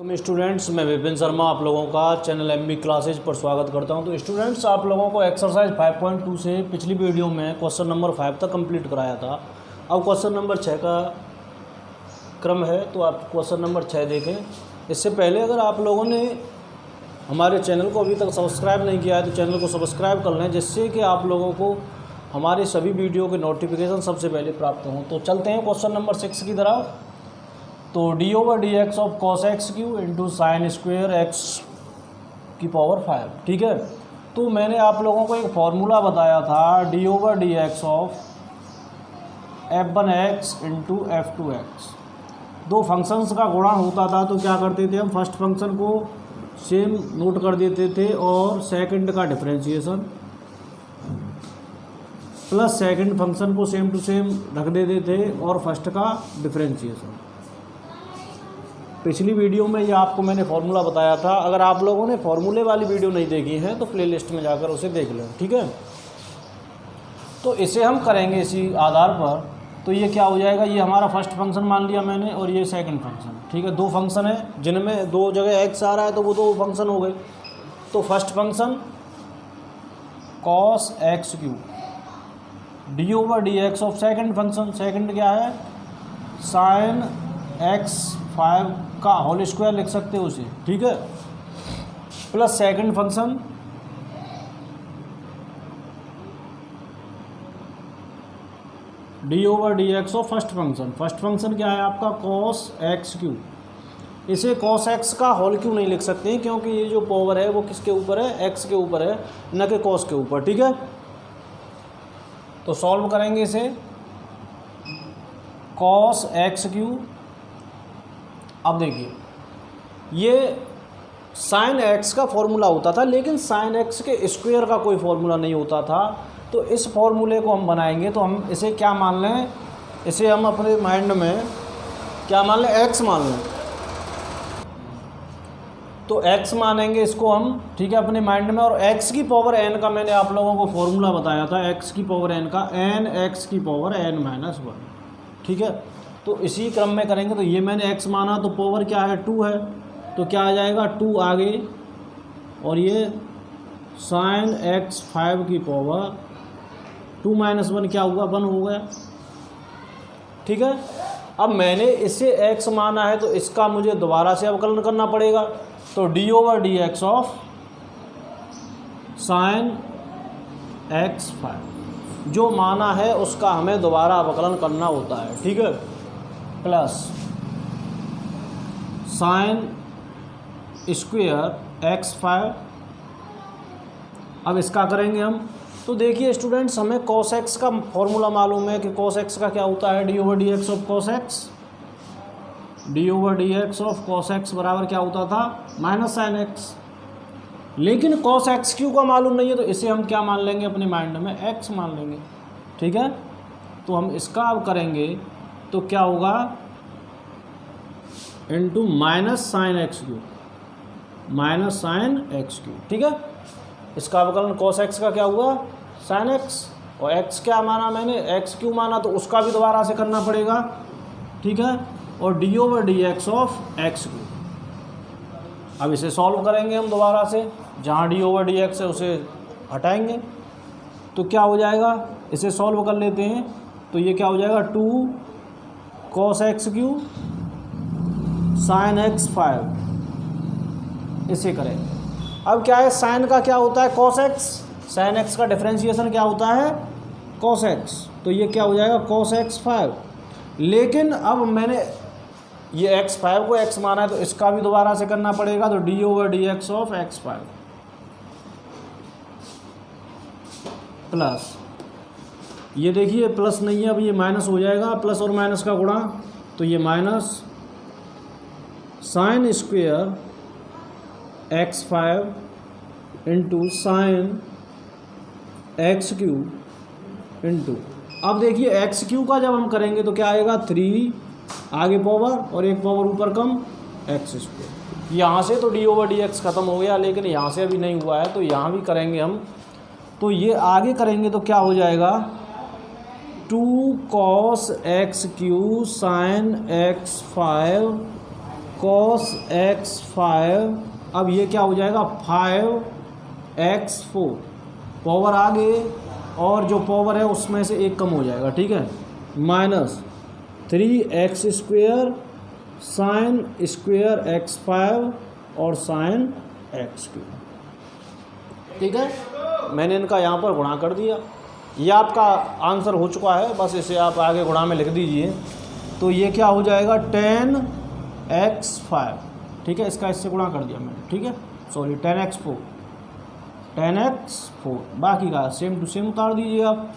Students, मैं विपिन शर्मा आप लोगों का चैनल एमबी क्लासेज पर स्वागत करता हूं। तो स्टूडेंट्स, आप लोगों को एक्सरसाइज 5.2 से पिछली वीडियो में क्वेश्चन नंबर 5 तक कंप्लीट कराया था। अब क्वेश्चन नंबर 6 का क्रम है, तो आप क्वेश्चन नंबर 6 देखें। इससे पहले अगर आप लोगों ने हमारे चैनल को अभी तक सब्सक्राइब नहीं किया है तो चैनल को सब्सक्राइब कर लें, जिससे कि आप लोगों को हमारे सभी वीडियो के नोटिफिकेशन सबसे पहले प्राप्त हों। तो चलते हैं क्वेश्चन नंबर 6 की तरफ। तो d/dx of cos x Q into sine square x की पावर 5, ठीक है। तो मैंने आप लोगों को एक फार्मूला बताया था d/dx of f1x into f2x। दो फंक्शंस का गुणा होता था तो क्या करते थे हम, फर्स्ट फंक्शन को सेम नोट कर देते थे और सेकंड का डिफरेंशिएशन प्लस सेकंड फंक्शन को सेम टू सेम रख देते थे और फर्स्ट का डिफरेंशिएशन। पिछली वीडियो में ये आपको मैंने फार्मूला बताया था। अगर आप लोगों ने फार्मूले वाली वीडियो नहीं देखी है तो प्लेलिस्ट में जाकर उसे देख लें, ठीक है। तो इसे हम करेंगे इसी आधार पर। तो ये क्या हो जाएगा, ये हमारा फर्स्ट फंक्शन मान लिया मैंने और ये सेकंड फंक्शन, ठीक है। दो फंक्शन है जिनमें दो जगह एक्स आ रहा है तो वो दो फंक्शन हो गए। तो first function cos x Q d/dx of second function, second क्या है sin x 5 का होल स्क्वायर लिख सकते हो उसे, ठीक है, plus second function d/dx of first function. First function क्या है आपका cos x क्यू। इसे cos x का होल क्यों नहीं लिख सकते, क्योंकि ये जो पावर है वो किसके ऊपर है, x के ऊपर है, न कि cos के ऊपर, ठीक है। तो सॉल्व करेंगे इसे, cos x क्यू। अब देखिए, ये साइन एक्स का फॉर्मूला होता था, लेकिन साइन एक्स के स्क्वायर का कोई फॉर्मूला नहीं होता था। तो इस फॉर्मूले को हम बनाएंगे तो हम इसे क्या मान लें, इसे हम अपने माइंड में क्या मान लें, एक्स मान लें। तो एक्स मानेंगे इसको हम, ठीक है, अपने माइंड में। और एक्स की पावर एन का मैंने आप लोगों को फॉर्मूला बताया था, एक्स की पावर एन का एन एक्स की पावर n-1, ठीक है। तो इसी क्रम में करेंगे। तो ये मैंने x माना तो पावर क्या है 2 है, तो क्या आ जाएगा 2 आगे, और ये sin x 5 की पावर 2 - 1 क्या हुआ, 1 हो गया, ठीक है। अब मैंने इसे x माना है तो इसका मुझे दोबारा से अवकलन करना पड़ेगा। तो d/dx ऑफ sin x 5 जो माना है उसका हमें दोबारा अवकलन करना होता है, ठीक है, प्लस साइन स्क्वेयर एक्स 5। अब इसका करेंगे हम। तो देखिए स्टूडेंट्स, हमें cos x का फॉर्मूला मालूम है कि cos x का क्या होता है, d/dx of cos x। d/dx of cos x बराबर क्या होता था, माइनस साइन एक्स। लेकिन cos x क्यू का मालूम नहीं है, तो इसे हम क्या मान लेंगे अपने माइंड में, x मान लेंगे, ठीक है। तो हम इसका अब करेंगे तो क्या होगा, into minus sine x Q, minus sine x Q, ठीक है। इसका अवकलन cos x का क्या हुआ, साइन एक्स, और x क्या माना मैंने, एक्स क्यू माना, तो उसका भी दोबारा से करना पड़ेगा, ठीक है। और d/dx ऑफ एक्स क्यू। अब इसे सॉल्व करेंगे हम दोबारा से, जहाँ d/dx है उसे हटाएंगे तो क्या हो जाएगा, इसे सॉल्व कर लेते हैं। तो ये क्या हो जाएगा, 2 cos x Q sin x 5। इसे करें। अब क्या है, साइन का क्या होता है cos x, sin x का डिफरेंशिएशन क्या होता है cos x। तो ये क्या हो जाएगा cos x 5। लेकिन अब मैंने ये x 5 को x माना है तो इसका भी दोबारा से करना पड़ेगा। तो d/dx ऑफ x 5 प्लस, ये देखिए प्लस नहीं है, अब ये माइनस हो जाएगा, प्लस और माइनस का गुणा। तो ये minus sine square x 5 into sine x Q into, अब देखिए एक्स क्यू का जब हम करेंगे तो क्या आएगा, 3 आगे पावर और एक पावर ऊपर कम एक्स स्क्वेयर। यहाँ से तो d/dx ख़त्म हो गया, लेकिन यहाँ से अभी नहीं हुआ है, तो यहाँ भी करेंगे हम। तो ये आगे करेंगे तो क्या हो जाएगा, 2 cos x क्यू साइन x 5 cos x5, अब ये क्या हो जाएगा 5x4, पावर आगे और जो पावर है उसमें से एक कम हो जाएगा, ठीक है, minus 3x² sine square x5 और साइन x3, ठीक है। मैंने इनका यहाँ पर गुणा कर दिया, ये आपका आंसर हो चुका है, बस इसे आप आगे गुणा में लिख दीजिए। तो ये क्या हो जाएगा 10x5, ठीक है, इसका इससे गुणा कर दिया मैंने, ठीक है, सॉरी 10x4, बाकी का सेम टू सेम उतार दीजिए आप।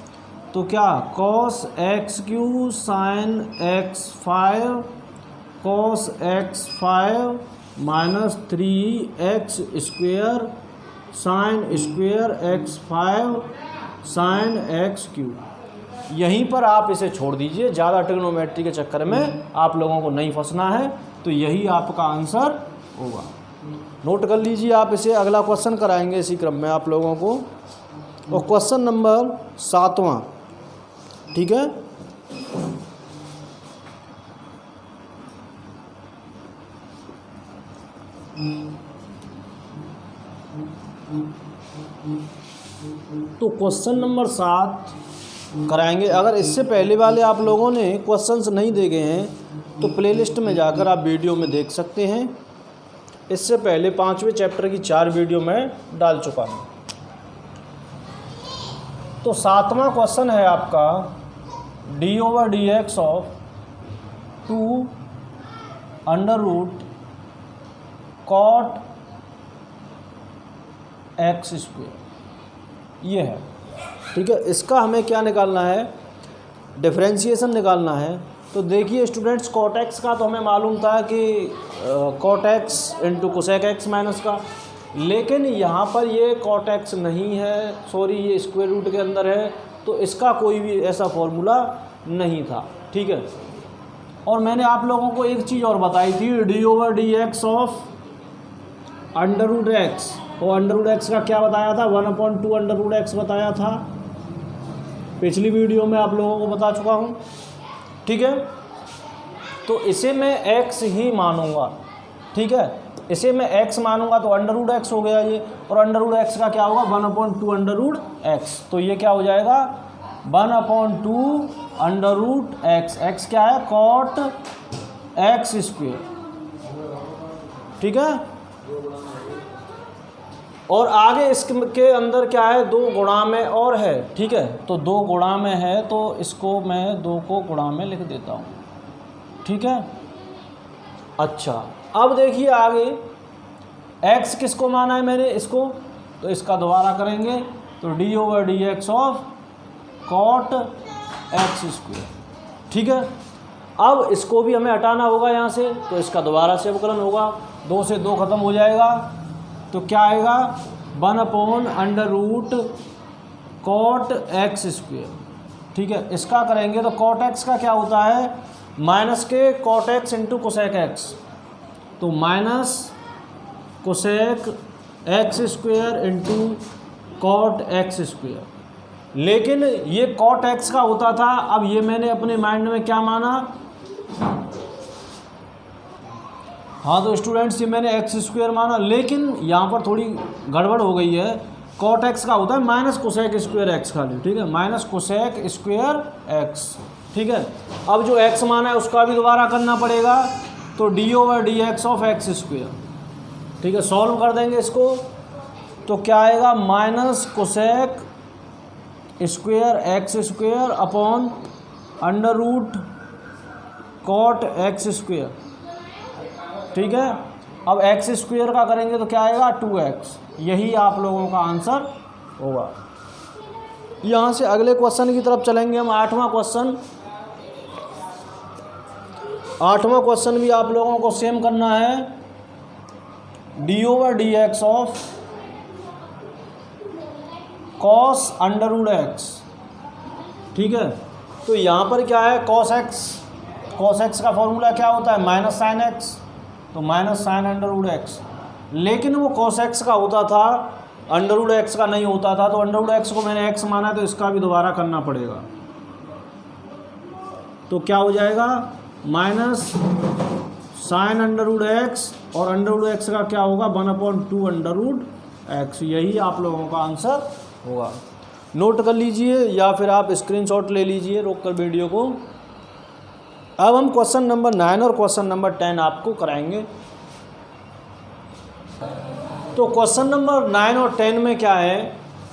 तो क्या cos x³ sine x5 cos x5 minus 3x² sine square x5 sine x3, यहीं पर आप इसे छोड़ दीजिए, ज़्यादा ट्रिग्नोमेट्री के चक्कर में आप लोगों को नहीं फंसना है। तो यही आपका आंसर होगा, नोट कर लीजिए आप इसे। अगला क्वेश्चन कराएंगे इसी क्रम में आप लोगों को, और क्वेश्चन नंबर 7वां, ठीक है। तो क्वेश्चन नंबर 7 कराएंगे। अगर इससे पहले वाले आप लोगों ने क्वेश्चंस नहीं देखे हैं तो प्लेलिस्ट में जाकर आप वीडियो में देख सकते हैं। इससे पहले 5वें चैप्टर की 4 वीडियो में डाल चुका हूँ। तो 7वां क्वेश्चन है आपका d/dx of 2 under root cot x², ये है, ठीक है। इसका हमें क्या निकालना है, डिफरेंशिएशन निकालना है। तो देखिए स्टूडेंट्स, कॉट एक्स का तो हमें मालूम था कि cot x into cosec x minus का, लेकिन यहाँ पर ये कॉट एक्स नहीं है, सॉरी ये स्क्वायर रूट के अंदर है, तो इसका कोई भी ऐसा फॉर्मूला नहीं था, ठीक है। और मैंने आप लोगों को एक चीज़ और बताई थी, d/dx of under root x, और अंडर रूट एक्स का क्या बताया था, 1/2 अंडर रूट एक्स बताया था, पिछली वीडियो में आप लोगों को बता चुका हूँ, ठीक है। तो इसे मैं x ही मानूंगा, ठीक है, इसे मैं x मानूंगा तो अंडर रूट एक्स हो गया ये, और अंडर रूट एक्स का क्या होगा 1/2 अंडर रूट एक्स, तो ये क्या हो जाएगा 1/2 अंडर रूट एक्स, एक्स क्या है कॉट x², ठीक है। और आगे इसके अंदर क्या है 2 गुणा में और है, ठीक है, तो 2 गुणा में है, तो इसको मैं 2 को गुणा में लिख देता हूँ, ठीक है। अच्छा, अब देखिए आगे x किसको माना है मैंने, इसको, तो इसका दोबारा करेंगे, तो d/dx ऑफ कॉट x², ठीक है। अब इसको भी हमें हटाना होगा यहाँ से, तो इसका दोबारा से अवकलन होगा, 2 से 2 खत्म हो जाएगा, तो क्या आएगा 1/√कॉट x², ठीक है। इसका करेंगे तो कॉट x का क्या होता है माइनस के cot x into cosec x, तो minus cosec x² into cot x², लेकिन ये कॉट x का होता था। अब ये मैंने अपने माइंड में क्या माना, हाँ तो स्टूडेंट्स ये मैंने x² माना, लेकिन यहाँ पर थोड़ी गड़बड़ हो गई है, कॉट x का होता है माइनस कोसेक स्क्वायर x खाली, ठीक है, माइनस कोसेक स्क्वायर x, ठीक है। अब जो x माना है उसका भी दोबारा करना पड़ेगा, तो d/dx ऑफ x², ठीक है। सॉल्व कर देंगे इसको, तो क्या आएगा minus cosec square x² upon under root cot x², ठीक है। अब x² का करेंगे तो क्या आएगा 2x, यही आप लोगों का आंसर होगा। यहाँ से अगले क्वेश्चन की तरफ चलेंगे हम, 8वां क्वेश्चन। 8वां क्वेश्चन भी आप लोगों को सेम करना है, d/dx of cos under root x, ठीक है। तो यहाँ पर क्या है कॉस x का फॉर्मूला क्या होता है माइनस साइन x, तो minus sine under root x, लेकिन वो कॉस x का होता था, अंडर रूट x का नहीं होता था, तो अंडर रूट x को मैंने x माना, तो इसका भी दोबारा करना पड़ेगा, तो क्या हो जाएगा minus sine under root x और अंडर रूट एक्स का क्या होगा 1/2 अंडर रूट एक्स। यही आप लोगों का आंसर होगा। नोट कर लीजिए या फिर आप स्क्रीनशॉट ले लीजिए रोक कर वीडियो को। अब हम क्वेश्चन नंबर 9 और क्वेश्चन नंबर 10 आपको कराएंगे। तो क्वेश्चन नंबर 9 और 10 में क्या है,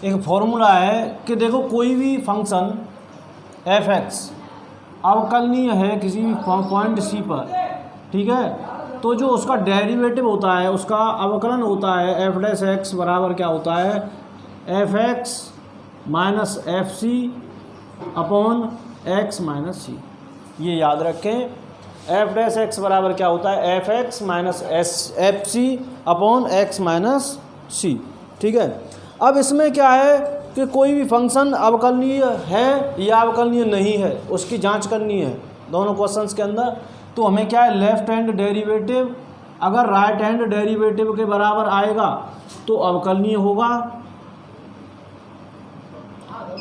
एक फॉर्मूला है कि देखो कोई भी फंक्शन एफ एक्स अवकलनीय है किसी भी पॉइंट सी पर, ठीक है, तो जो उसका डेरिवेटिव होता है, उसका अवकलन होता है एफ डैश एक्स बराबर क्या होता है F X minus F C upon X minus C. ये याद रखें, एफ डैश एक्स बराबर क्या होता है F X minus F C upon X minus C, ठीक है। अब इसमें क्या है कि कोई भी फंक्शन अवकलनीय है या अवकलनीय नहीं है उसकी जांच करनी है दोनों क्वेश्चंस के अंदर। तो हमें क्या है, लेफ्ट हैंड डेरिवेटिव अगर राइट हैंड डेरिवेटिव के बराबर आएगा तो अवकलनीय होगा,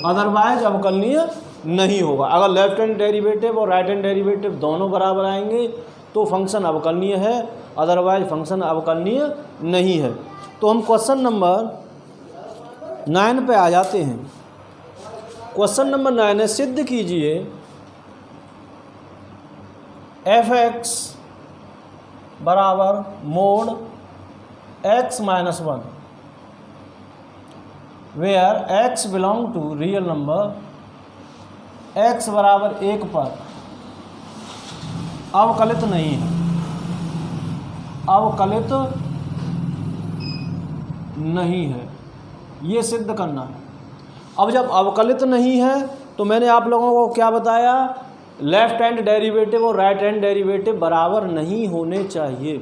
अदरवाइज अवकलनीय नहीं होगा। अगर लेफ्ट हैंड डेरिवेटिव और राइट हैंड डेरिवेटिव दोनों बराबर आएंगे तो फंक्शन अवकलनीय है, अदरवाइज फंक्शन अवकलनीय नहीं है। तो हम क्वेश्चन नंबर 9 पे आ जाते हैं। क्वेश्चन नंबर 9 है, सिद्ध कीजिए एफ एक्स बराबर mod x minus 1 where x belong to real number x बराबर 1 पर अवकलित नहीं है, अवकलित नहीं है, ये सिद्ध करना है। अब जब अवकलित नहीं है तो मैंने आप लोगों को क्या बताया, लेफ्ट हैंड डेरिवेटिव और राइट हैंड डेरिवेटिव बराबर नहीं होने चाहिए,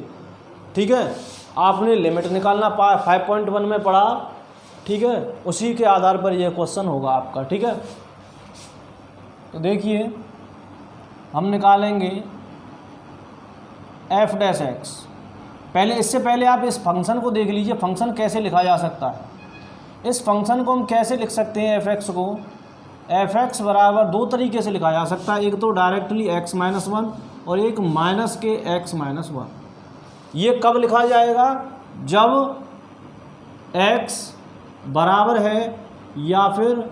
ठीक है। आपने लिमिट निकालना 5.1 में पढ़ा, ठीक है, उसी के आधार पर यह क्वेश्चन होगा आपका, ठीक है। तो देखिए हम निकालेंगे एफ डैश एक्स। पहले इससे पहले आप इस फंक्शन को देख लीजिए, फंक्शन कैसे लिखा जा सकता है। इस फंक्शन को हम कैसे लिख सकते हैं, एफ एक्स को एफ एक्स बराबर दो तरीके से लिखा जा सकता है, एक तो डायरेक्टली एक्स माइनस 1 और एक माइनस के एक्स माइनस 1। ये कब लिखा जाएगा, जब एक्स बराबर है या फिर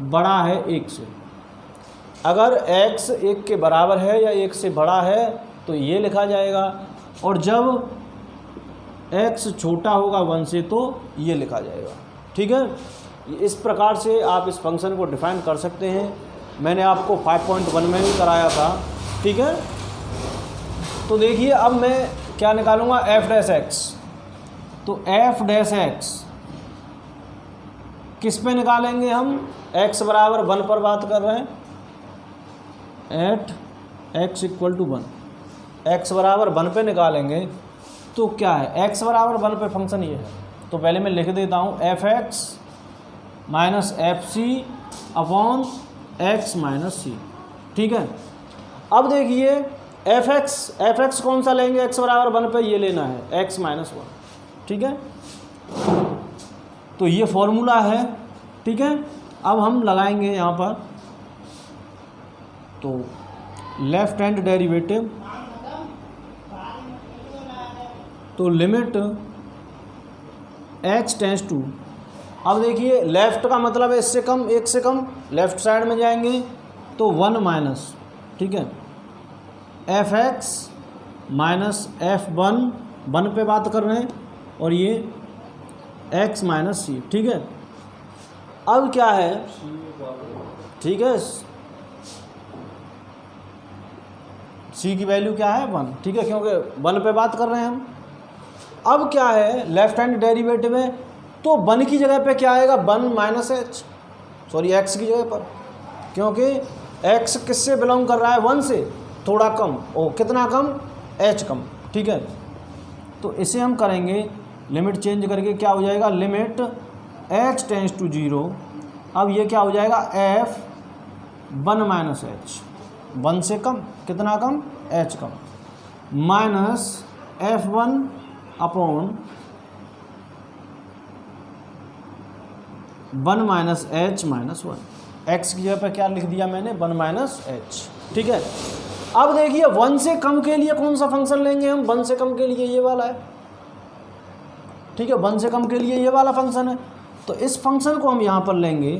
बड़ा है 1 से। अगर x 1 के बराबर है या 1 से बड़ा है तो ये लिखा जाएगा, और जब x छोटा होगा 1 से तो ये लिखा जाएगा, ठीक है। इस प्रकार से आप इस फंक्शन को डिफाइन कर सकते हैं। मैंने आपको 5.1 में भी कराया था, ठीक है। तो देखिए अब मैं क्या निकालूंगा एफ डैश एक्स। तो एफ डैश एक्स किस पे निकालेंगे हम, x बराबर 1 पर बात कर रहे हैं, at x equal to 1, x बराबर 1 पे निकालेंगे तो क्या है, x बराबर 1 पे फंक्शन ये है। तो पहले मैं लिख देता हूँ F X minus F C upon X minus C, ठीक है। अब देखिए एफ एक्स कौन सा लेंगे, x बराबर 1 पे ये लेना है x माइनस 1, ठीक है। तो ये फॉर्मूला है, ठीक है। अब हम लगाएंगे यहाँ पर, तो लेफ्ट हैंड डेरिवेटिव, तो लिमिट x टेंस टू, अब देखिए लेफ्ट का मतलब है इससे कम, 1 से कम, लेफ्ट साइड में जाएंगे तो 1 माइनस, ठीक है, एफ एक्स माइनस एफ 1 पे बात कर रहे हैं, और ये x माइनस सी, ठीक है। अब क्या है, ठीक है, सी की वैल्यू क्या है 1, ठीक है, क्योंकि 1 पे बात कर रहे हैं हम। अब क्या है, लेफ्ट हैंड डेरिवेटिव है तो 1 की जगह पे क्या आएगा, 1 माइनस एच, सॉरी x की जगह पर, क्योंकि x किससे बिलोंग कर रहा है, 1 से, थोड़ा कम, और कितना कम, h कम, ठीक है। तो इसे हम करेंगे लिमिट चेंज करके, क्या हो जाएगा, लिमिट h टेंस टू 0। अब ये क्या हो जाएगा, f 1 माइनस एच, 1 से कम, कितना कम, h कम, माइनस f1 अपॉन 1 माइनस एच माइनस 1, एक्स की जगह पर क्या लिख दिया मैंने, 1 माइनस एच, ठीक है। अब देखिए 1 से कम के लिए कौन सा फंक्शन लेंगे हम, 1 से कम के लिए ये वाला है, ठीक है, 1 से कम के लिए ये वाला फंक्शन है। तो इस फंक्शन को हम यहाँ पर लेंगे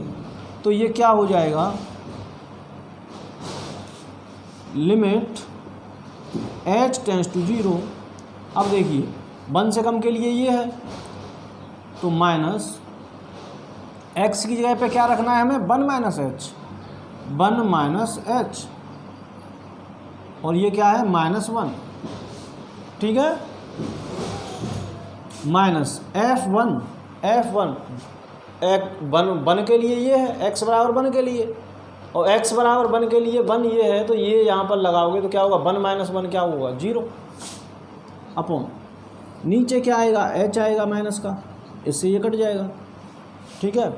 तो ये क्या हो जाएगा, लिमिट h टेंड्स टू 0। अब देखिए 1 से कम के लिए ये है तो माइनस x की जगह पे क्या रखना है हमें, 1 माइनस एच, 1 माइनस एच, और ये क्या है -1, ठीक है, माइनस f1 1 के लिए ये है, x बराबर 1 के लिए, और x बराबर 1 के लिए 1 ये है, तो ये यहाँ पर लगाओगे तो क्या होगा, 1 माइनस 1 क्या होगा, 0, अपॉन नीचे क्या आएगा, h आएगा माइनस का, इससे ये कट जाएगा, ठीक है।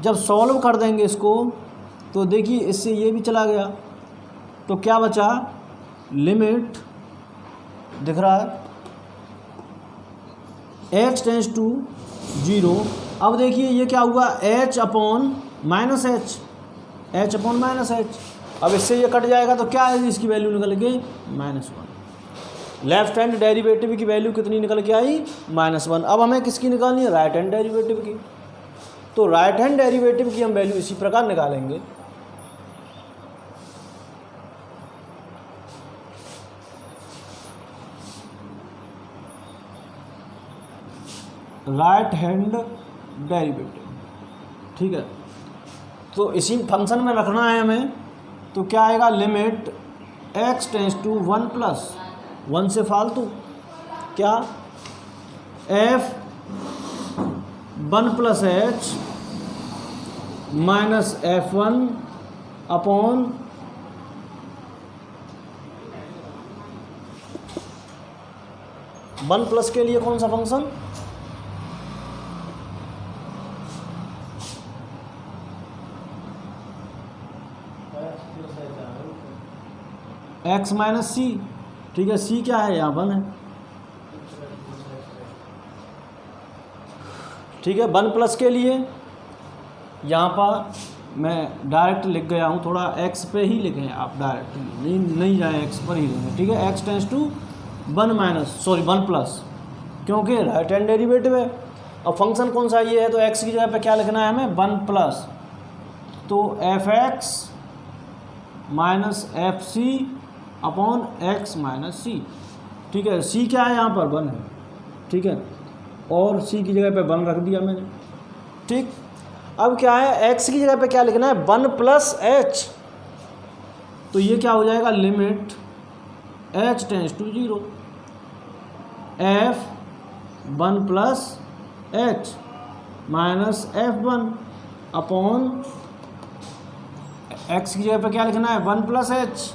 जब सॉल्व कर देंगे इसको तो देखिए इससे ये भी चला गया, तो क्या बचा, लिमिट दिख रहा है h टेंड्स टू 0। अब देखिए ये क्या हुआ, h upon minus H, h upon minus H. अब इससे ये कट जाएगा तो क्या आएगी, इसकी वैल्यू निकल गई -1। लेफ्ट हैंड डेरिवेटिव की वैल्यू कितनी निकल के आई, -1। अब हमें किसकी निकालनी है, राइट हैंड डेरिवेटिव की। तो राइट हैंड डेरिवेटिव की हम वैल्यू इसी प्रकार निकालेंगे, राइट हैंड डेरिवेटिव, ठीक है। तो इसी फंक्शन में रखना है हमें, तो क्या आएगा, limit x tends to 1 plus 1 से फालतू क्या, f 1 plus h minus f1 upon one plus के लिए कौन सा फंक्शन, x माइनस सी, ठीक है, c क्या है यहाँ 1 है, ठीक है। 1 प्लस के लिए यहाँ पर मैं डायरेक्ट लिख गया हूँ, थोड़ा x पे ही लिखें आप, डायरेक्ट नहीं जाए, x पर ही लिखें, ठीक है। x टेंड्स टू 1 प्लस, क्योंकि राइट हैंड डेरिवेटिव है। अब फंक्शन कौन सा ये है, तो x की जगह पे क्या लिखना है हमें, 1 प्लस, तो fx minus fc upon x minus C, ठीक है। c क्या है यहाँ पर 1 है, ठीक है, और c की जगह पे 1 रख दिया मैंने, ठीक। अब क्या है, x की जगह पे क्या लिखना है, 1 प्लस h, तो ये क्या हो जाएगा, limit h tends to 0 f 1 plus h minus f1 upon x की जगह पे क्या लिखना है, 1 प्लस h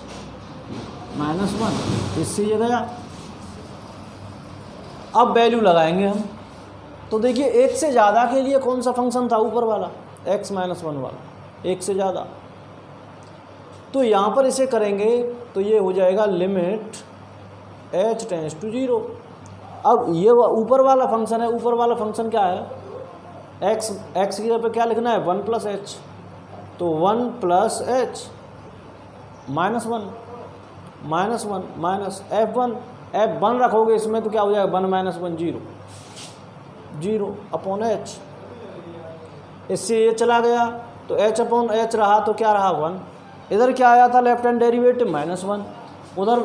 माइनस 1, इससे ये गया। अब वैल्यू लगाएंगे हम, तो देखिए 1 से ज़्यादा के लिए कौन सा फंक्शन था, ऊपर वाला x माइनस 1 वाला, 1 से ज़्यादा, तो यहाँ पर इसे करेंगे तो ये हो जाएगा लिमिट h टेंड्स टू 0। अब ये ऊपर वाला फंक्शन है, ऊपर वाला फंक्शन क्या है, x की जगह पे क्या लिखना है, 1 प्लस h, तो 1 plus h minus 1 minus f1 रखोगे इसमें तो क्या हो जाएगा, 1 माइनस 1 0 अपॉन h, इससे ये चला गया तो h अपॉन h रहा, तो क्या रहा 1। इधर क्या आया था, लेफ्ट हैंड डेरिवेटिव -1, उधर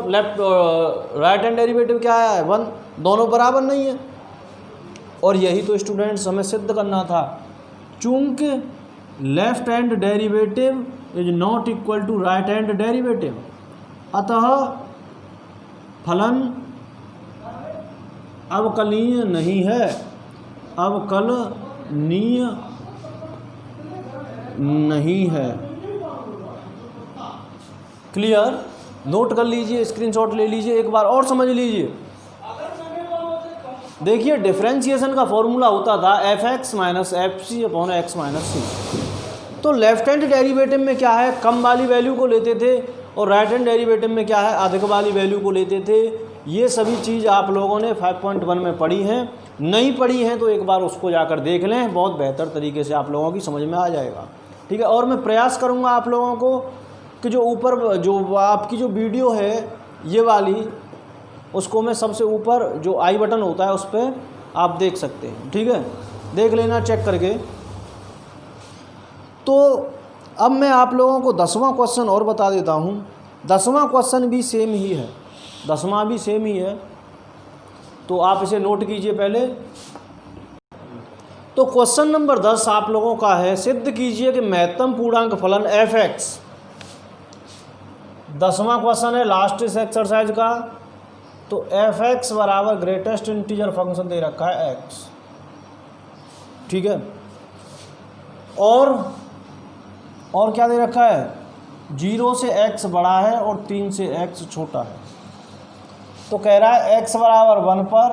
राइट हैंड डेरिवेटिव क्या आया है, 1, दोनों बराबर नहीं है। और यही तो स्टूडेंट्स हमें सिद्ध करना था, चूंकि left hand derivative is not equal to right hand derivative, अतः फलन अवकलनीय नहीं है, अवकलनीय नहीं है। क्लियर, नोट कर लीजिए, स्क्रीनशॉट ले लीजिए, एक बार और समझ लीजिए। देखिए डिफरेंशिएशन का फॉर्मूला होता था f(x minus fc upon x minus C. तो लेफ्ट हैंड डेरिवेटिव में क्या है, कम वाली वैल्यू को लेते थे, और राइट हैंड डेरिवेटिव में क्या है, अधिक वाली वैल्यू को लेते थे। ये सभी चीज़ आप लोगों ने 5.1 में पढ़ी हैं, नहीं पढ़ी हैं तो एक बार उसको जाकर देख लें, बहुत बेहतर तरीके से आप लोगों की समझ में आ जाएगा, ठीक है। और मैं प्रयास करूँगा आप लोगों को कि जो ऊपर जो आपकी जो वीडियो है ये वाली, उसको मैं सबसे ऊपर जो आई बटन होता है उस पर आप देख सकते हैं, ठीक है, देख लेना चेक करके। तो अब मैं आप लोगों को 10वां क्वेश्चन और बता देता हूँ। 10वां क्वेश्चन भी सेम ही है, 10वां भी सेम ही है, तो आप इसे नोट कीजिए पहले। तो क्वेश्चन नंबर 10 आप लोगों का है, सिद्ध कीजिए कि महत्तम पूर्णांक फलन f(x), 10वां क्वेश्चन है लास्ट इस एक्सरसाइज का। तो f(x) बराबर ग्रेटेस्ट इंटीजर फंक्शन दे रखा है x, ठीक है, और क्या दे रखा है, 0 से x बड़ा है और 3 से x छोटा है। तो कह रहा है x बराबर 1 पर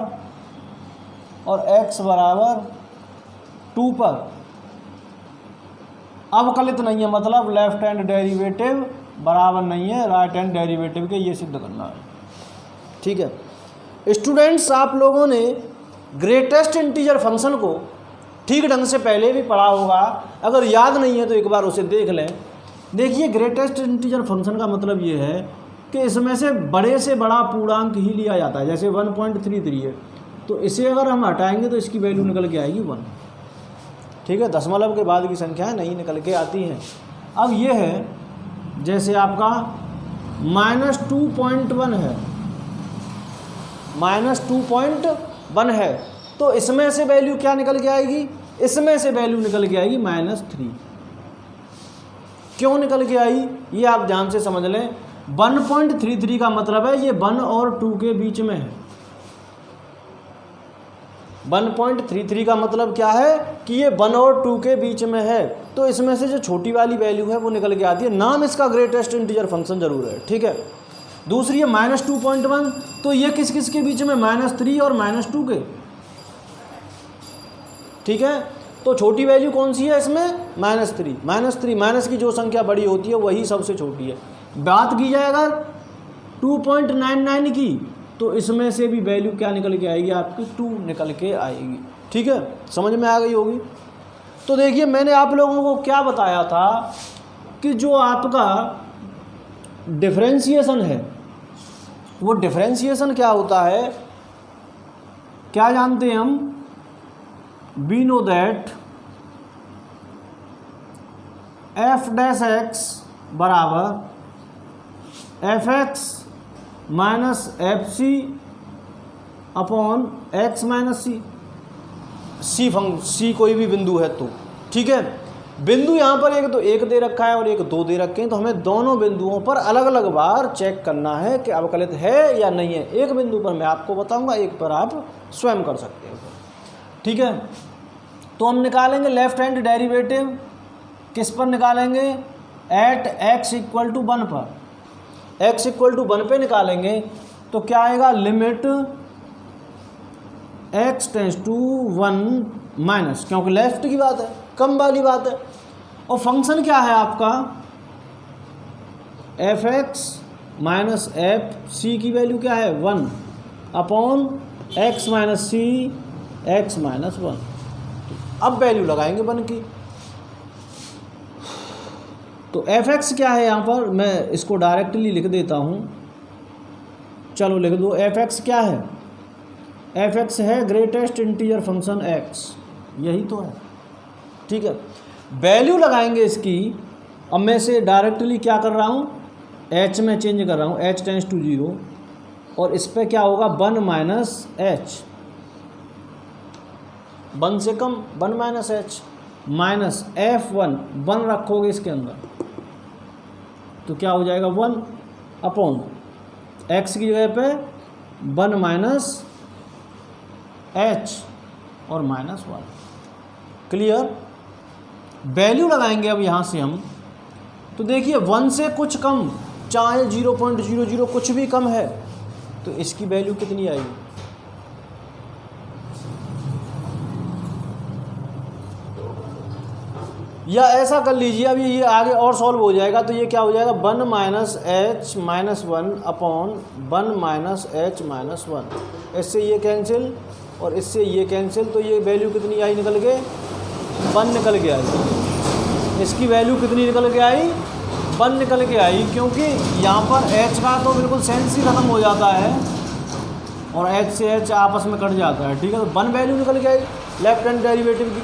और x बराबर 2 पर अवकलित नहीं है, मतलब लेफ्ट हैंड डेरिवेटिव बराबर नहीं है राइट हैंड डेरिवेटिव के, ये सिद्ध करना है, ठीक है। स्टूडेंट्स, आप लोगों ने ग्रेटेस्ट इंटीजर फंक्शन को ठीक ढंग से पहले भी पढ़ा होगा, अगर याद नहीं है तो एक बार उसे देख लें। देखिए, ग्रेटेस्ट इंटीजर फंक्शन का मतलब ये है कि इसमें से बड़ा पूर्णांक ही लिया जाता है। जैसे 1.33 है, तो इसे अगर हम हटाएंगे तो इसकी वैल्यू निकल के आएगी 1, ठीक है, दशमलव के बाद की संख्या नहीं निकल के आती हैं। अब ये है जैसे आपका -2.1 है, -2.1 है, तो इसमें से वैल्यू क्या निकल के आएगी, इसमें से वैल्यू निकल के आएगी -3। क्यों निकल के आई ये आप ध्यान से समझ लें। 1.33 का मतलब है ये 1 और 2 के बीच में है। 1.33 का मतलब क्या है कि ये 1 और 2 के बीच में है, तो इसमें से जो छोटी वाली वैल्यू है वो निकल के आती है। नाम इसका ग्रेटेस्ट इंटीजर फंक्शन जरूर है, ठीक है। दूसरी है -2.1, तो ये किस किस के बीच में, -3 और -2 के, ठीक है। तो छोटी वैल्यू कौन सी है इसमें, -3 माइनस की जो संख्या बड़ी होती है वही सबसे छोटी है। बात की जाए अगर 2.99 की, तो इसमें से भी वैल्यू क्या निकल के आएगी आपकी, 2 निकल के आएगी, ठीक है, समझ में आ गई होगी। तो देखिए, मैंने आप लोगों को क्या बताया था कि जो आपका डिफरेंशिएशन है, वो डिफरेंशिएशन क्या होता है, क्या जानते हैं हम, वी नो दैट f' बराबर fx minus fc upon x minus C C कोई भी बिंदु है तो, ठीक है। बिंदु यहाँ पर एक तो 1 दे रखा है और एक 2 दे रखे हैं, तो हमें दोनों बिंदुओं पर अलग अलग बार चेक करना है कि अवकलित है या नहीं है। एक बिंदु पर मैं आपको बताऊंगा, एक पर आप स्वयं कर सकते हो, ठीक है। तो हम निकालेंगे लेफ्ट हैंड डेरिवेटिव, किस पर निकालेंगे, एट x = 1 पर, x = 1 पे निकालेंगे तो क्या आएगा, limit x tends to 1 minus, क्योंकि लेफ्ट की बात है, कम वाली बात है। और फंक्शन क्या है आपका, fx माइनस fc की वैल्यू क्या है 1 अपॉन x माइनस सी x माइनस 1। अब वैल्यू लगाएंगे 1 की, तो fx क्या है, यहाँ पर मैं इसको डायरेक्टली लिख देता हूँ, चलो लिख दो। fx क्या है, fx है ग्रेटेस्ट इंटीजर फंक्शन x, यही तो है, ठीक है। वैल्यू लगाएंगे इसकी, अब मैं इसे डायरेक्टली क्या कर रहा हूँ, h में चेंज कर रहा हूँ, h टेंस टू 0, और इस पर क्या होगा 1 माइनस h, 1 से कम 1 माइनस h माइनस f1 रखोगे इसके अंदर, तो क्या हो जाएगा 1 अपॉन x की जगह पे 1 माइनस h और -1। क्लियर। वैल्यू लगाएंगे अब यहाँ से हम, तो देखिए 1 से कुछ कम, चाहे 0.00 कुछ भी कम है, तो इसकी वैल्यू कितनी आएगी, या ऐसा कर लीजिए, अभी ये आगे और सॉल्व हो जाएगा, तो ये क्या हो जाएगा 1 minus h minus 1 upon 1 minus h minus 1। इससे ये कैंसिल और इससे ये कैंसिल, तो ये वैल्यू कितनी आई निकल के 1 निकल के आई। इसकी वैल्यू कितनी निकल के आई 1 निकल के आई, क्योंकि यहाँ पर h का तो बिल्कुल सेंस ही ख़त्म हो जाता है और h से h आपस में कट जाता है, ठीक है। तो 1 वैल्यू निकल के आई लेफ्ट हैंड डेरिवेटिव की।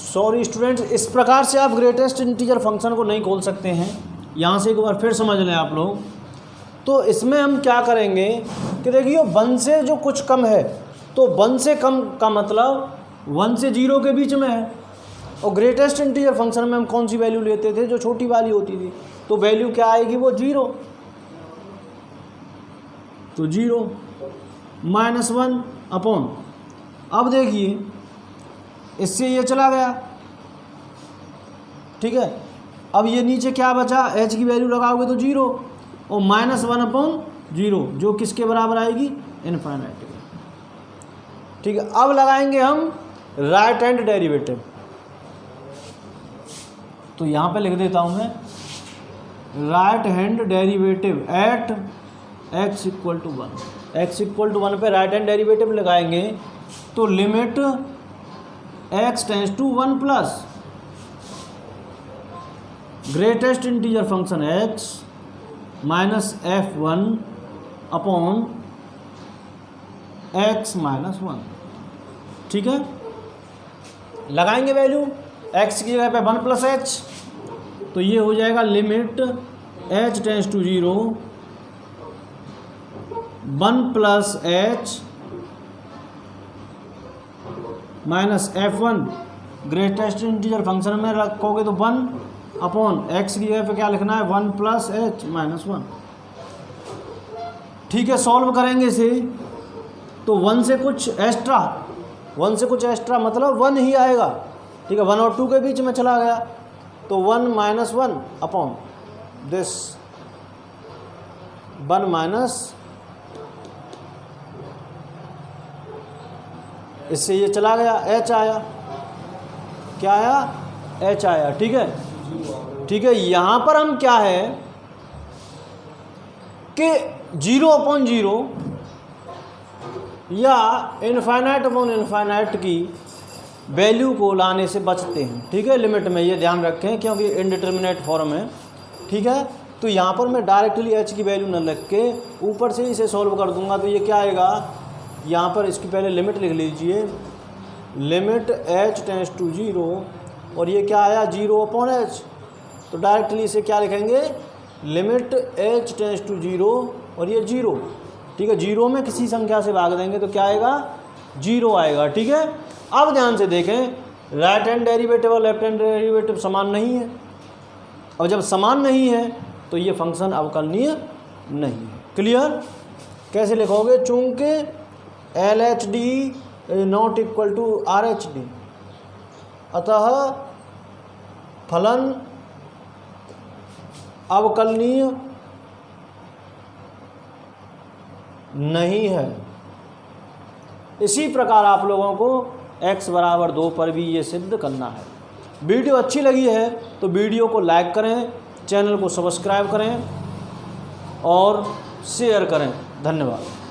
सॉरी स्टूडेंट्स, इस प्रकार से आप ग्रेटेस्ट इंटीजर फंक्शन को नहीं खोल सकते हैं। यहाँ से एक बार फिर समझ लें आप लोग। तो इसमें हम क्या करेंगे कि देखिए 1 से जो कुछ कम है, तो 1 से कम का मतलब 1 से 0 के बीच में है, और ग्रेटेस्ट इंटीजर फंक्शन में हम कौन सी वैल्यू लेते थे, जो छोटी वाली होती थी। तो वैल्यू क्या आएगी, वो 0, तो 0 -1 अपॉन, अब देखिए इससे ये चला गया, ठीक है। अब ये नीचे क्या बचा, h की वैल्यू लगाओगे तो 0 और -1 अपॉन 0, जो किसके बराबर आएगी, इनफाइनाइट के, ठीक है। अब लगाएंगे हम राइट हैंड डेरिवेटिव, तो यहाँ पे लिख देता हूँ मैं right hand derivative eight x = 1। x = 1 पे राइट हैंड डेरिवेटिव लगाएंगे तो limit x tends to 1 plus greatest integer function x minus f1 upon x minus 1, ठीक है। लगाएंगे वैल्यू x की जगह पे 1 प्लस h, तो ये हो जाएगा limit h tends to 0 1 plus h minus f1, greatest integer function में रखोगे तो 1 अपॉन x की जगह पे क्या लिखना है, 1 प्लस h माइनस 1, ठीक है। सॉल्व करेंगे इसे तो 1 से कुछ एक्स्ट्रा, 1 से कुछ एक्स्ट्रा मतलब 1 ही आएगा, ठीक है। 1 और 2 के बीच में चला गया तो 1 माइनस 1 अपॉन दिस 1 माइनस, इससे ये चला गया, h आया, क्या आया, h आया, ठीक है, ठीक है। यहाँ पर हम क्या है कि 0 अपॉन 0 या इनफाइनाइट अपॉन इनफाइनाइट की वैल्यू को लाने से बचते हैं, ठीक है। लिमिट में ये ध्यान रखें क्योंकि इनडिटर्मिनेट फॉर्म है, ठीक है। तो यहाँ पर मैं डायरेक्टली h की वैल्यू न रख के ऊपर से इसे सॉल्व कर दूंगा, तो ये क्या आएगा, यहाँ पर इसकी पहले लिमिट लिख लीजिए, लिमिट h टेंड्स टू 0 और ये क्या आया 0 अपॉन h, तो डायरेक्टली इसे क्या लिखेंगे, लिमिट h टेंड्स टू 0 और ये 0, ठीक है। 0 में किसी संख्या से भाग देंगे तो क्या आएगा, 0 आएगा, ठीक है। अब ध्यान से देखें, राइट हैंड डेरिवेटिव और लेफ्ट हैंड डेरिवेटिव समान नहीं है, और जब समान नहीं है तो ये फंक्शन अवकलनीय नहीं है। क्लियर, कैसे लिखोगे, चूंकि LHD not equal to RHD, अतः फलन अवकलनीय नहीं है। इसी प्रकार आप लोगों को x बराबर 2 पर भी ये सिद्ध करना है। वीडियो अच्छी लगी है तो वीडियो को लाइक करें, चैनल को सब्सक्राइब करें और शेयर करें। धन्यवाद।